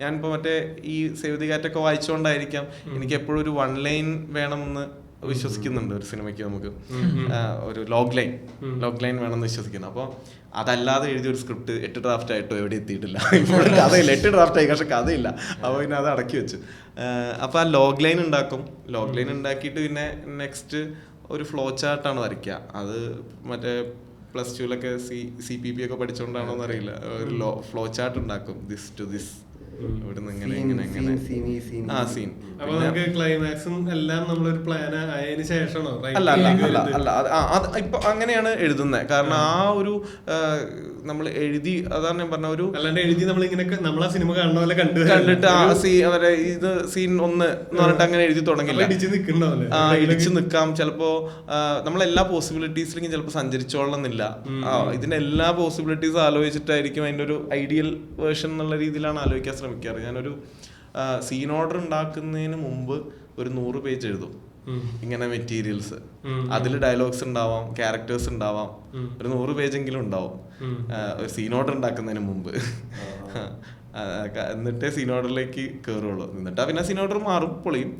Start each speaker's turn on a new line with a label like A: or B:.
A: ഞാനിപ്പോൾ മറ്റേ ഈ സേവ് ദി കാറ്റൊക്കെ വായിച്ചുകൊണ്ടായിരിക്കാം എനിക്ക് എപ്പോഴും ഒരു 1 ലൈൻ വേണമെന്ന് വിശ്വസിക്കുന്നുണ്ട് ഒരു സിനിമയ്ക്ക്. നമുക്ക് ഒരു ലോഗ് ലൈൻ വേണമെന്ന് വിശ്വസിക്കുന്നു. അപ്പോൾ അതല്ലാതെ എഴുതിയൊരു സ്ക്രിപ്റ്റ് 8 ഡ്രാഫ്റ്റ് ആയിട്ടോ എവിടെ എത്തിയിട്ടില്ല. ഇപ്പോൾ കഥയില്ല, 8 ഡ്രാഫ്റ്റ് ആയി, പക്ഷെ കഥയില്ല. അപ്പോൾ പിന്നെ അത് അടക്കി വെച്ചു. അപ്പോൾ ആ ലോഗ് ലൈൻ ഉണ്ടാക്കിയിട്ട് പിന്നെ നെക്സ്റ്റ് ഒരു ഫ്ലോ ചാർട്ടാണ് വരയ്ക്കുക. അത് മറ്റേ +2 CPP ഒക്കെ പഠിച്ചുകൊണ്ടാണോ എന്നറിയില്ല, ഒരു ഫ്ലോ ചാർട്ട് ഉണ്ടാക്കും. ദിസ് ടു ദിസ്, ഇവിടുന്ന് ഇങ്ങനെ സീൻ.
B: ക്ലൈമാക്സും എല്ലാം നമ്മളൊരു പ്ലാൻ ആയതിനു ശേഷമാണോ?
A: അല്ല അത് ഇപ്പൊ അങ്ങനെയാണ് എഴുതുന്നത്. കാരണം ആ ഒരു നമ്മൾ എഴുതി, അതാണ് ഞാൻ പറഞ്ഞ, ഒരു
B: അല്ലാണ്ട് എഴുതി നമ്മളിങ്ങനെ നമ്മളാ സിനിമ കാണുന്ന പോലെ
A: കണ്ടിട്ട് അവരെ ഇത് സീൻ 1 എന്ന് പറഞ്ഞിട്ട് അങ്ങനെ എഴുതി തുടങ്ങില്ല. ഇടിച്ചു നിൽക്കാം ചിലപ്പോ. നമ്മളെല്ലാ പോസിബിലിറ്റീസിലും ചിലപ്പോൾ സഞ്ചരിച്ചോളണമെന്നില്ല. ഇതിന്റെ എല്ലാ പോസിബിലിറ്റീസും ആലോചിച്ചിട്ടായിരിക്കും അതിന്റെ ഒരു ഐഡിയൽ വേർഷൻ എന്നുള്ള രീതിയിലാണ് ആലോചിക്കാൻ ശ്രമിക്കാറ്. ഞാനൊരു സീൻ ഓർഡർ ഉണ്ടാക്കുന്നതിന് മുമ്പ് ഒരു 100 പേജ് എഴുതും. ഇങ്ങനെ മെറ്റീരിയൽസ്, അതിൽ ഡയലോഗ്സ് ഉണ്ടാവാം, ക്യാരക്ടേഴ്സ് ഉണ്ടാവാം, ഒരു 100 പേജെങ്കിലും ഉണ്ടാവും ഒരു സീൻ ഓർഡർ ഉണ്ടാക്കുന്നതിന് മുമ്പ്. എന്നിട്ടേ സീൻ ഓർഡറിലേക്ക് കയറുള്ളൂ. എന്നിട്ടാ പിന്നെ സീൻ ഓർഡർ മാറും, പൊളിയും.